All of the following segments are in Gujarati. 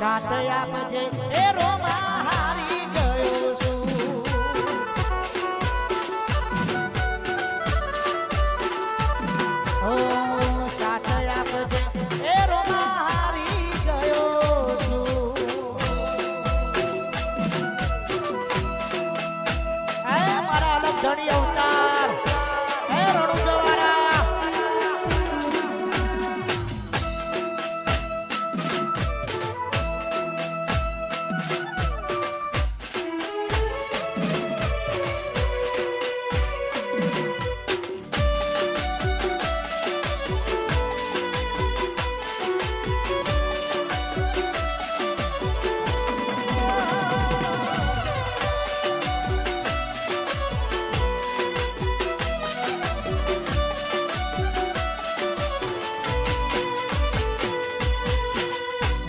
સાથ આપજે એ રોમા હારી ગયો છું ઓ સાથ આપજે એ રોમા હારી ગયો છું એ મારા અલગ ધણી અવતાર એ રણુજવાળા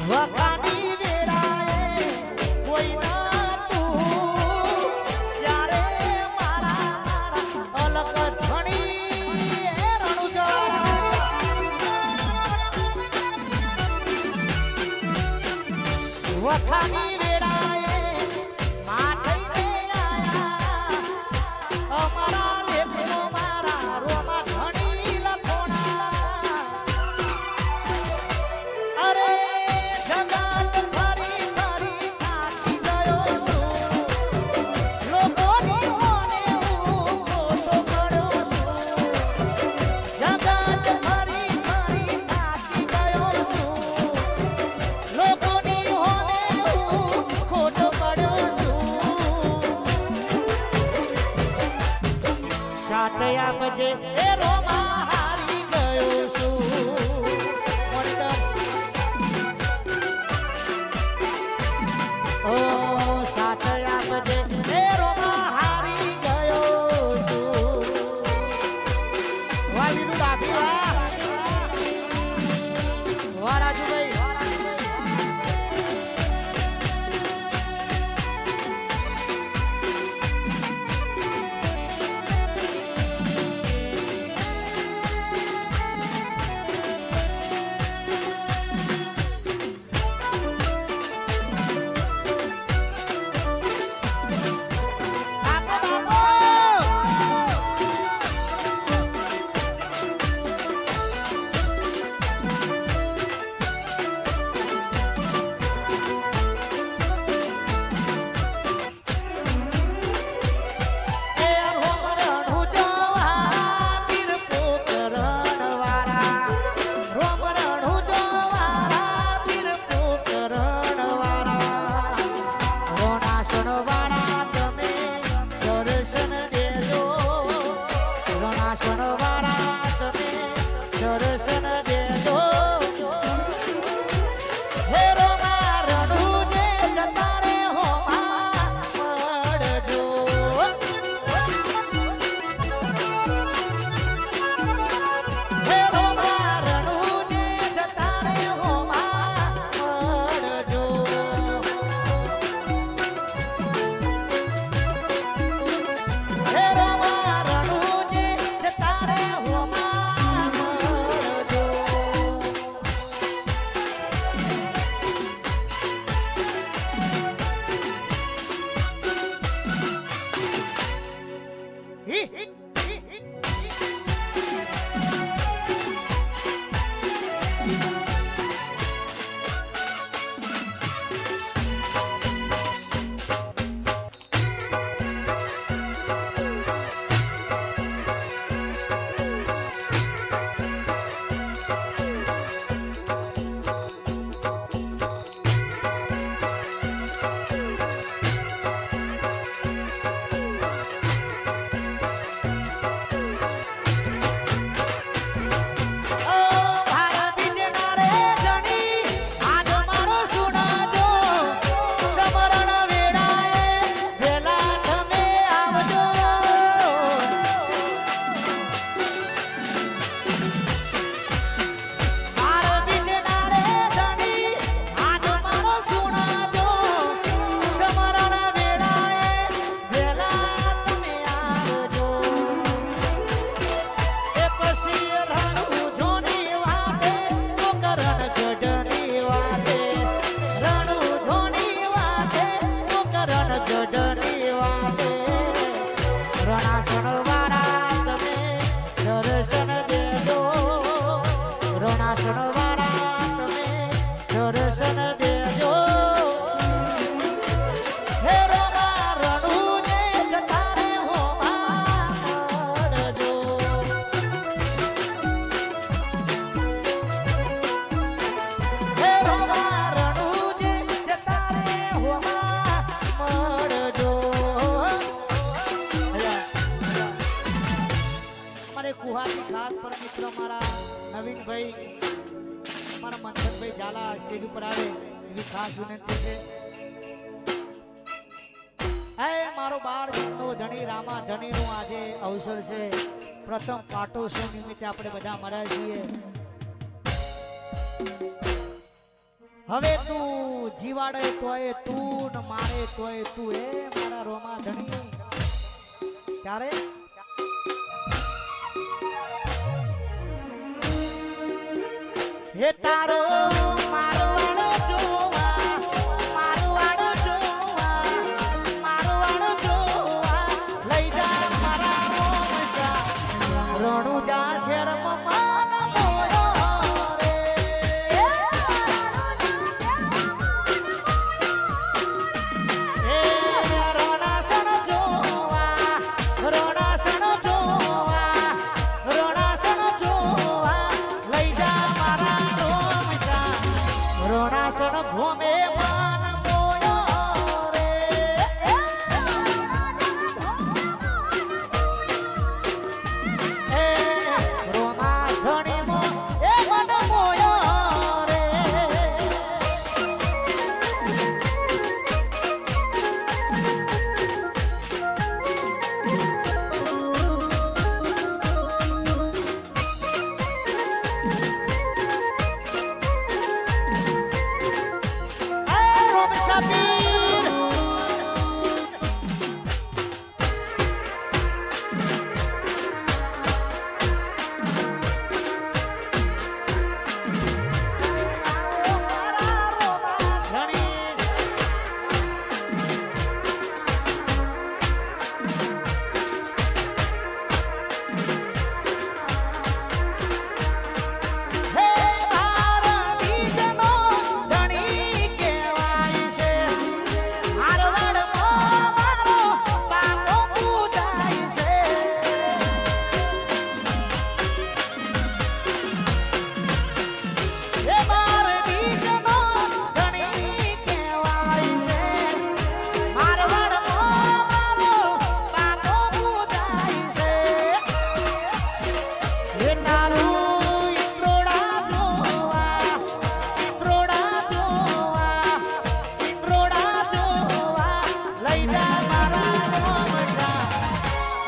વખાની વેળાએ કોઈ ના તું ત્યારે મારા અલગ ધણી એ રણુજા વખાની વેળાએ માથે આયા અમારા લેખનો મારા રોમા ધણી લખોણા અરે સાથ આપજે એ રોમા હારી ગયો છું ઓ સાથ આપજે એ રોમા હારી ગયો છું વાલીનું બાકી વાહ રાજુભાઈ વાળા તમે દર્શન દેજો હે રમા રણુજે જતા રે હોવા મળજો હે રમા રણુજે જતા રે હોવા મળજો મારે કુહાની ખાસ પર મિત્ર મારા નવીનભાઈ મારા મંથનભાઈ ઝાલા સ્ટેજ ઉપર આવે એવી ખાસ વિનંતી છે હે મારો બાળ નો ધણી રામા ધણીનું આજે અવસર છે પ્રથમ પાટોત્સવ નિમિત્તે આપણે બધા મળ્યા છીએ હવે તું જીવાડે તોય તું ને મારે તોય તું એ મારા રોમા ધણી ત્યારે હે તારો મારવાડો જોવા મારવાડો જોવા મારવાડો જોવા લઈ જા મારા રોમસા રણુજા શેરમાં માન મોયો રે હે રણાસણ જોવા રણાસણ જોવા રણાસણ જોવા લઈ જા રણાસણ ઘોમે માન મોયો રે એ રોમા ધણી મો એ મન મોયો રે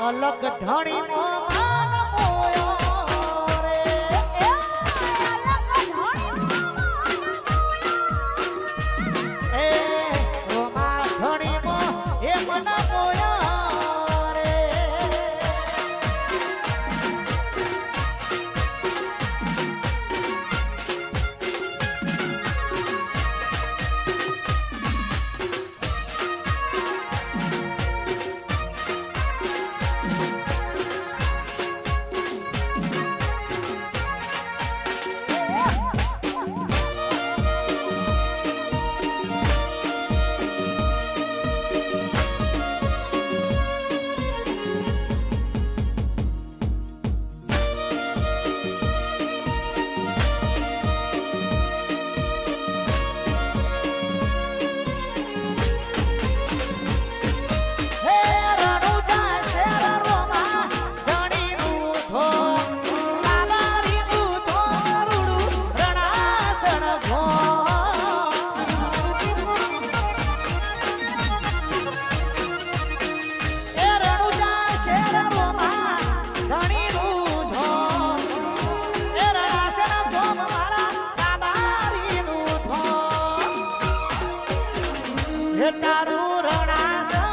અલગ ધણી નો માન મોયો રે એ રોમા ધણી મો એ મન મોયો રે તારું રણાસણ